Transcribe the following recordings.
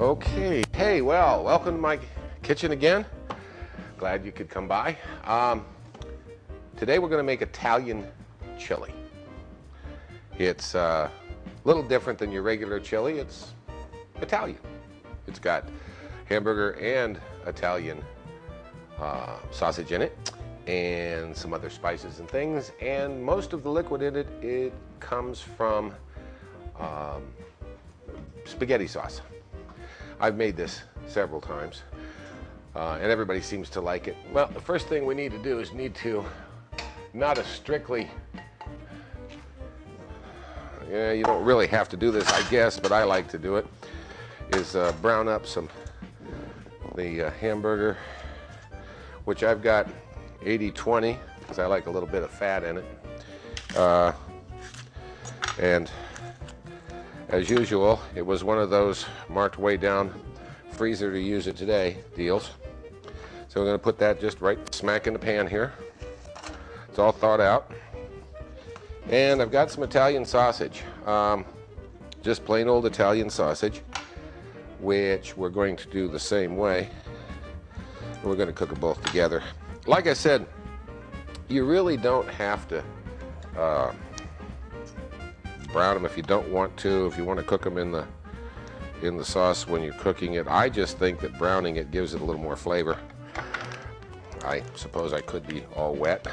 Okay, hey, well, welcome to my kitchen again. Glad you could come by. Today we're going to make Italian chili. It's a little different than your regular chili. It's Italian. It's got hamburger and Italian sausage in it, and some other spices and things, and most of the liquid in it comes from spaghetti sauce. I've made this several times, and everybody seems to like it. Well, the first thing we need to do is not a strictly, you don't really have to do this, I guess, but I like to do it, is brown up the hamburger, which I've got 80-20, because I like a little bit of fat in it. And as usual, it was one of those marked way down, freezer to use it today deals. So we're going to put that just right smack in the pan here. It's all thawed out. And I've got some Italian sausage, just plain old Italian sausage, which we're going to do the same way. We're going to cook them both together. Like I said, you really don't have to brown them if you don't want to. If you want to cook them in the sauce when you're cooking it, I just think that browning it gives it a little more flavor. I suppose I could be all wet,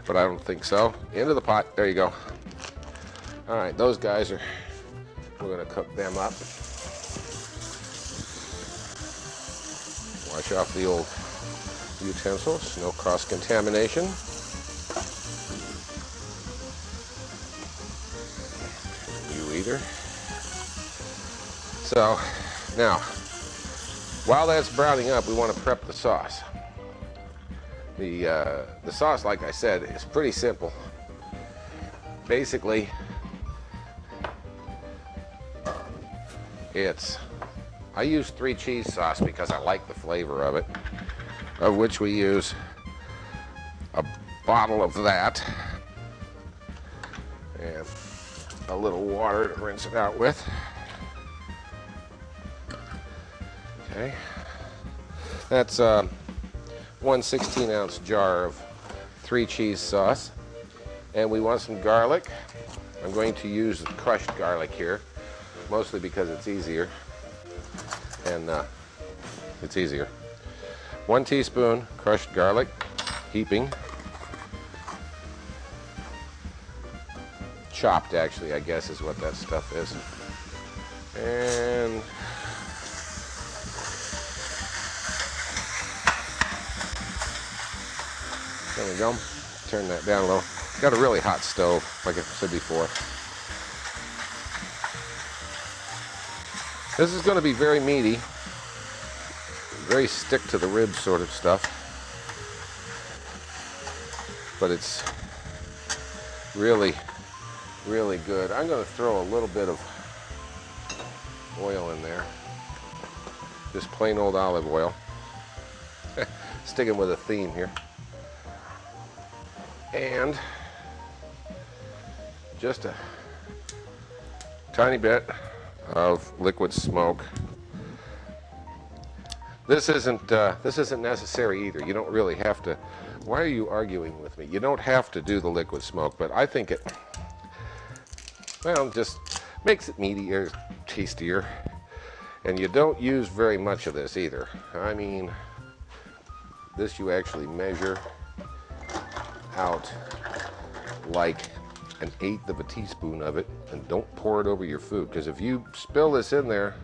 but I don't think so. Into the pot. There you go. All right, those guys we're going to cook them up. Wash off the old utensils, no cross-contamination. You either. So, now, while that's browning up, we want to prep the sauce. The sauce, like I said, is pretty simple. Basically, I use 3 cheese sauce because I like the flavor of it, of which we use a bottle of that and a little water to rinse it out with. Okay, that's 1 16-ounce jar of 3 cheese sauce, and we want some garlic. I'm going to use crushed garlic here, mostly because it's easier. And it's easier. 1 teaspoon crushed garlic, heaping. Chopped, actually, I guess is what that stuff is. And there we go. Turn that down a little. Got a really hot stove, like I said before. This is going to be very meaty, very stick to the ribs sort of stuff, but it's really, really good. I'm going to throw a little bit of oil in there, just plain old olive oil, sticking with a theme here, and just a tiny bit of liquid smoke. This isn't necessary either. You don't really have to. Why are you arguing with me? You don't have to do the liquid smoke, but I think it, well, just makes it meatier, tastier, and you don't use very much of this either. I mean, this you actually measure out like 1/8 of a teaspoon of it, and don't pour it over your food, because if you spill this in there,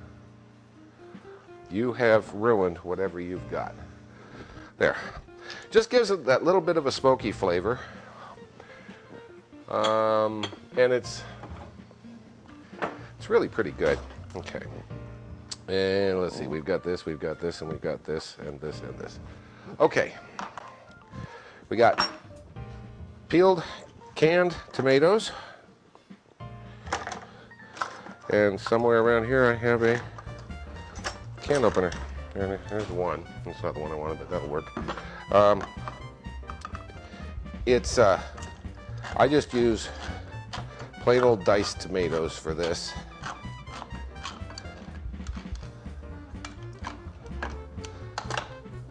you have ruined whatever you've got. There. Just gives it that little bit of a smoky flavor. And it's really pretty good. Okay. And let's see, we've got this, and we've got this, and this, and this. Okay. We got peeled canned tomatoes, and somewhere around here I have a can opener. There's one. It's not the one I wanted, but that'll work. I just use plain old diced tomatoes for this.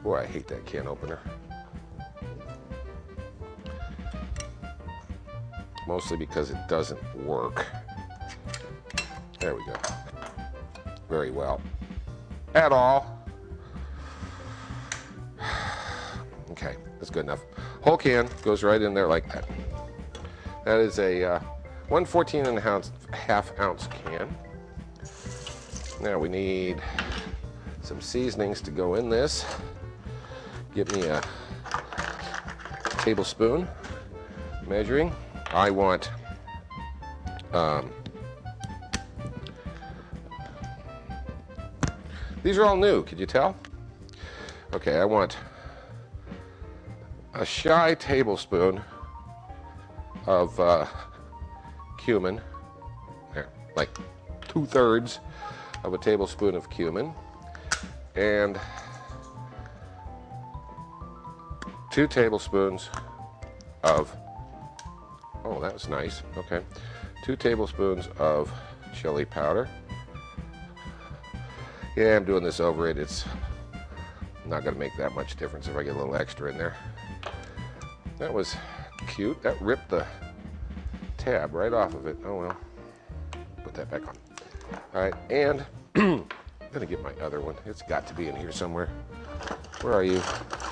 Boy, I hate that can opener. Mostly because it doesn't work. There we go. Very well. At all. Okay, that's good enough. Whole can goes right in there like that. That is a 114.5 ounce can. Now we need some seasonings to go in this. Give me a tablespoon measuring. I want these are all new, could you tell? Okay, I want a shy tablespoon of cumin, there, like 2/3 of a tablespoon of cumin, and 2 tablespoons of, oh, that was nice, okay, 2 tablespoons of chili powder. Yeah, I'm doing this over it. It's not going to make that much difference if I get a little extra in there. That was cute. That ripped the tab right off of it. Oh well. Put that back on. All right, and I'm going to get my other one. It's got to be in here somewhere. Where are you?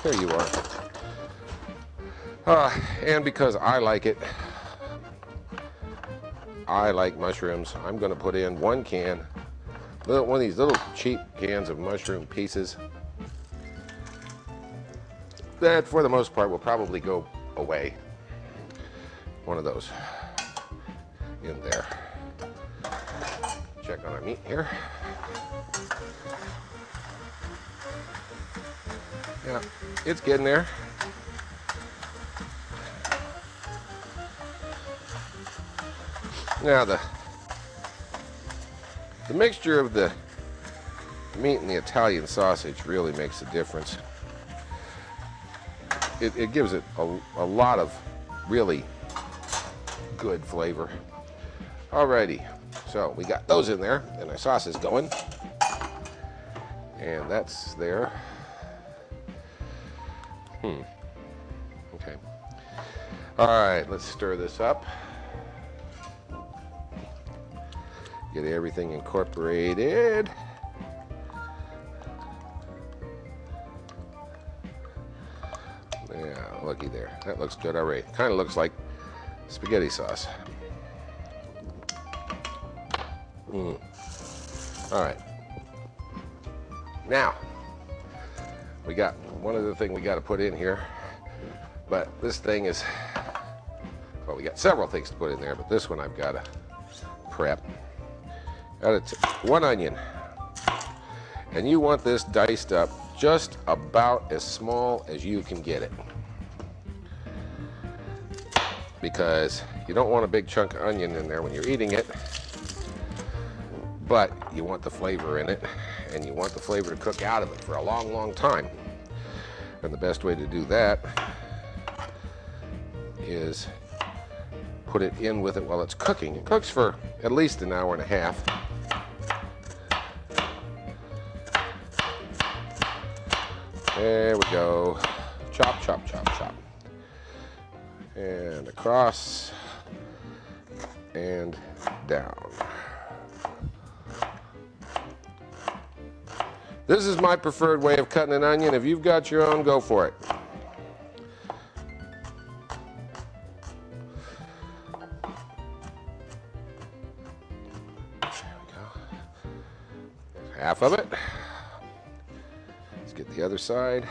There you are. And because I like it, I like mushrooms, I'm going to put in 1 can. One of these little cheap cans of mushroom pieces that for the most part will probably go away. One of those in there. Check on our meat here. Yeah, it's getting there. Now the mixture of the meat and the Italian sausage really makes a difference. It gives it a lot of really good flavor. Alrighty, so we got those in there, and our sauce is going, and that's there. Okay. All right, let's stir this up. Get everything incorporated. Yeah, looky there. That looks good already. Kind of looks like spaghetti sauce. All right. Now, we got one other thing we got to put in here, but this thing is, well, we got several things to put in there, but this one I've got to prep. Got 1 onion, and you want this diced up just about as small as you can get it, because you don't want a big chunk of onion in there when you're eating it, but you want the flavor in it, and you want the flavor to cook out of it for a long, long time. And the best way to do that is put it in with it while it's cooking. It cooks for at least 1.5 hours. There we go. Chop, chop, chop, chop. And across and down. This is my preferred way of cutting an onion. If you've got your own, go for it. There we go. There's half of it. Let's get the other side.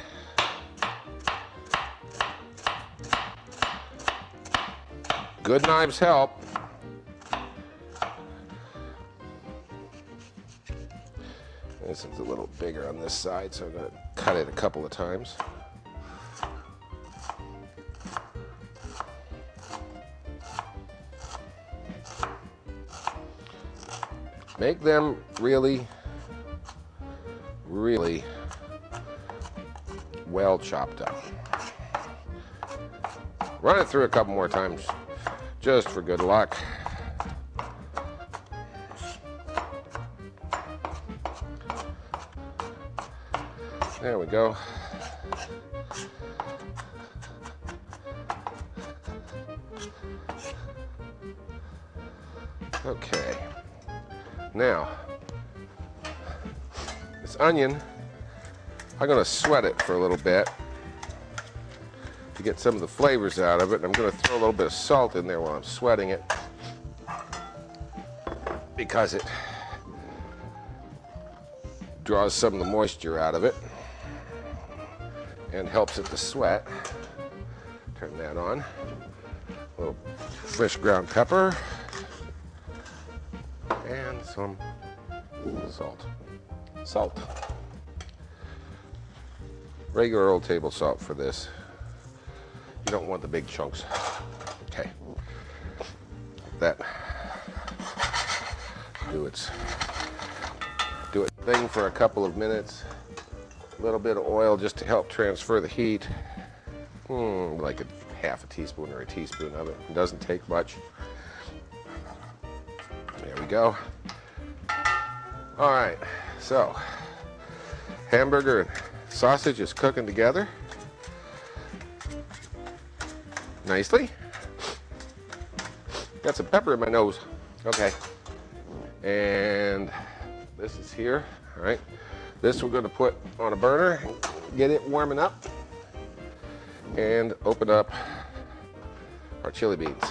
Good knives help. This is a little bigger on this side, so I'm going to cut it a couple of times. Make them really, really well chopped up. Run it through a couple more times just for good luck. There we go. Okay. Now, this onion, I'm going to sweat it for a little bit to get some of the flavors out of it. And I'm going to throw a little bit of salt in there while I'm sweating it, because it draws some of the moisture out of it and helps it to sweat. Turn that on. A little fresh ground pepper and some salt. Salt. Regular old table salt for this. You don't want the big chunks. Okay. That do its thing for a couple of minutes. A little bit of oil just to help transfer the heat. Like a half a teaspoon or a teaspoon of it. It doesn't take much. There we go. All right, so hamburger and sausage is cooking together nicely. Got some pepper in my nose. Okay. And this is here. All right. This we're going to put on a burner, get it warming up, and open up our chili beans.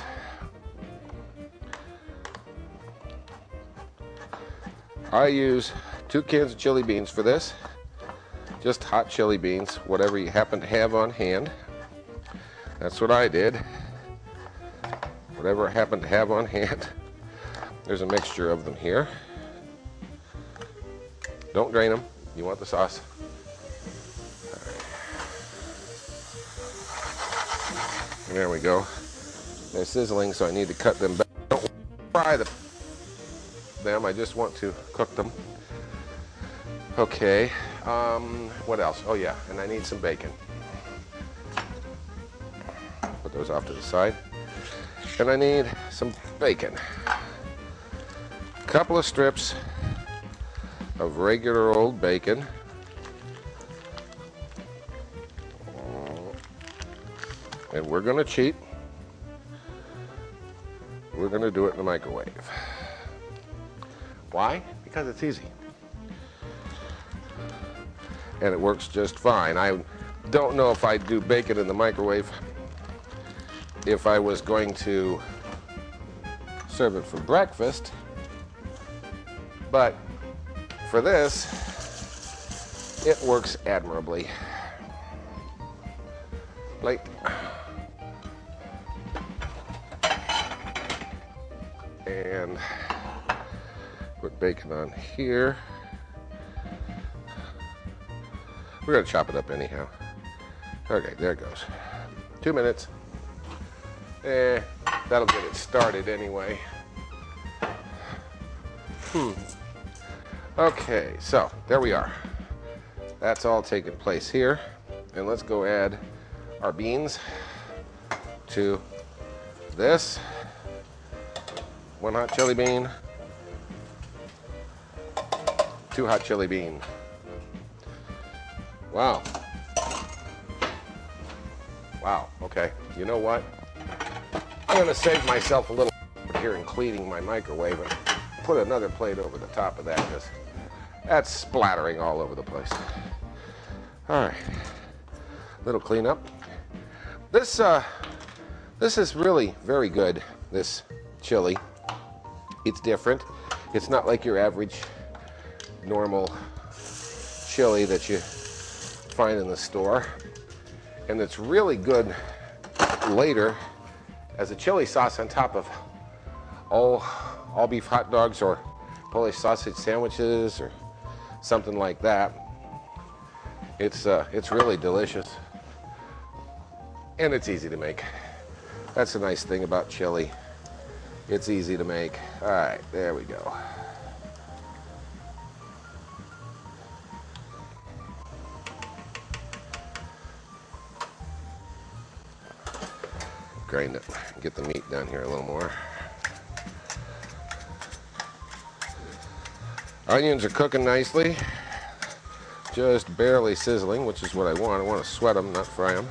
I use 2 cans of chili beans for this. Just hot chili beans, whatever you happen to have on hand. That's what I did. Whatever I happen to have on hand. There's a mixture of them here. Don't drain them. You want the sauce. All right. There we go. They're sizzling, so I need to cut them back. Don't fry them. I just want to cook them. Okay. What else? Oh yeah, and I need some bacon. Put those off to the side. And I need some bacon. A couple of strips of regular old bacon. And we're going to cheat. We're going to do it in the microwave. Why? Because it's easy. And it works just fine. I don't know if I'd do bacon in the microwave if I was going to serve it for breakfast, but for this, it works admirably. Plate. And put bacon on here. We're going to chop it up anyhow. Okay, there it goes. 2 minutes. That'll get it started anyway. Okay, so there we are. That's all taking place here. And let's go add our beans to this. 1 hot chili bean. 2 hot chili bean. Wow. Wow, okay. You know what? I'm going to save myself a little here in cleaning my microwave and put another plate over the top of that because that's splattering all over the place. All right. Little cleanup. This is really very good, this chili. It's different. It's not like your average normal chili that you find in the store. And it's really good later as a chili sauce on top of all beef hot dogs or Polish sausage sandwiches or something like that. It's really delicious. And it's easy to make. That's a nice thing about chili. It's easy to make. All right, there we go. Grind it, get the meat down here a little more. Onions are cooking nicely, just barely sizzling, which is what I want. I want to sweat them, not fry them.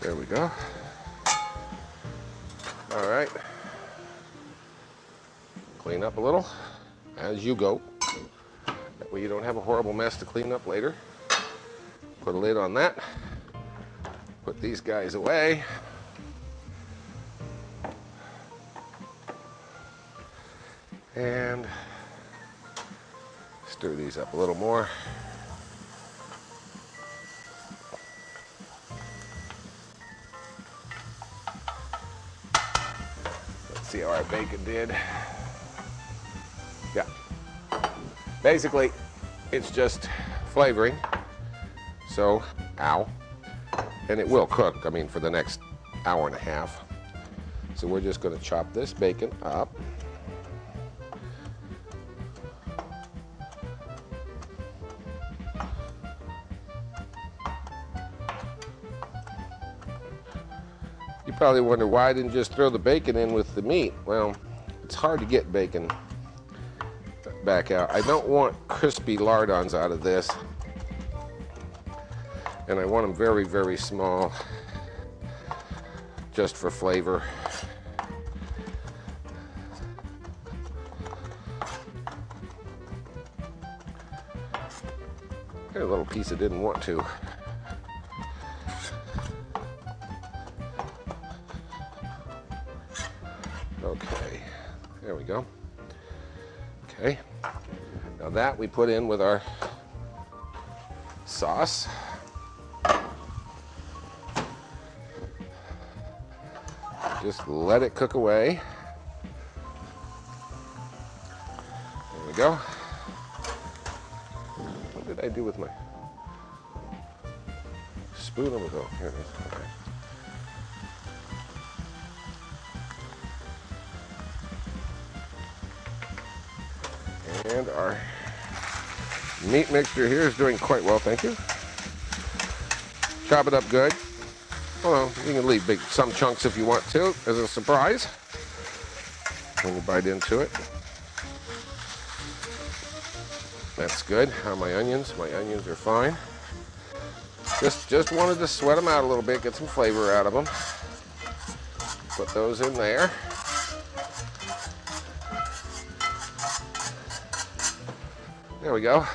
There we go. All right. Clean up a little as you go. That way you don't have a horrible mess to clean up later. Put a lid on that. Put these guys away. And stir these up a little more. Let's see how our bacon did. Yeah. Basically, it's just flavoring. So, ow. And it will cook, I mean, for the next hour and a half. So we're just going to chop this bacon up. You probably wonder why I didn't just throw the bacon in with the meat. Well, it's hard to get bacon back out. I don't want crispy lardons out of this. And I want them very, very small, just for flavor. There's a little piece I didn't want to. Okay, there we go. Okay, now that we put in with our sauce. Just let it cook away. There we go. What did I do with my spoon? Over there? Here it is. Okay. And our meat mixture here is doing quite well, thank you. Chop it up good. Well, you can leave some chunks if you want to, as a surprise when you bite into it. That's good. How are my onions? My onions are fine. Just wanted to sweat them out a little bit, get some flavor out of them. Put those in there. There we go.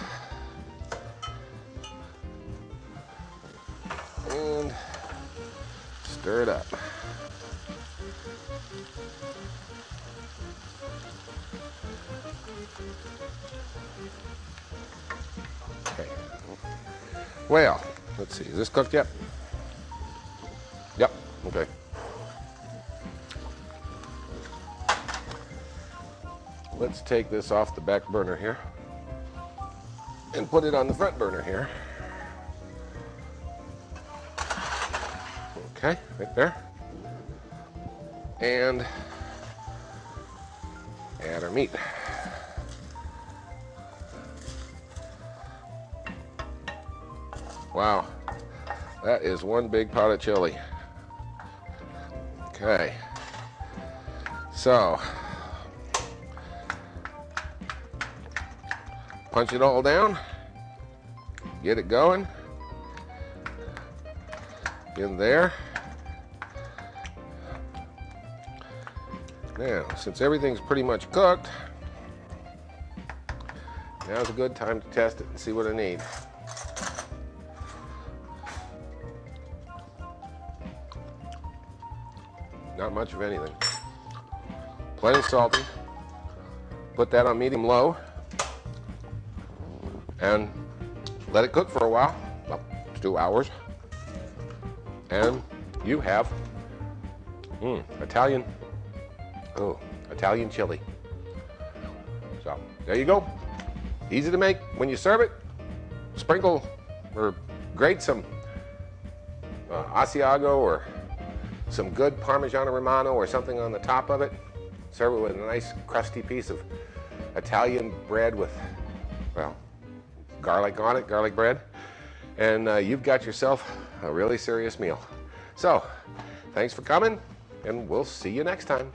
And stir it up. Okay. Well, let's see. Is this cooked yet? Yep. Okay. Let's take this off the back burner here and put it on the front burner here. Okay, right there. And add our meat. Wow, that is one big pot of chili. Okay, so punch it all down, get it going in there. Now, since everything's pretty much cooked, now's a good time to test it and see what I need. Not much of anything. Plenty salty. Put that on medium-low and let it cook for a while, about 2 hours. And you have Italian chili. So there you go. Easy to make. When you serve it, sprinkle or grate some Asiago or some good Parmigiano Romano or something on the top of it. Serve it with a nice crusty piece of Italian bread with, well, garlic on it, garlic bread. And you've got yourself a really serious meal. So, thanks for coming, and we'll see you next time.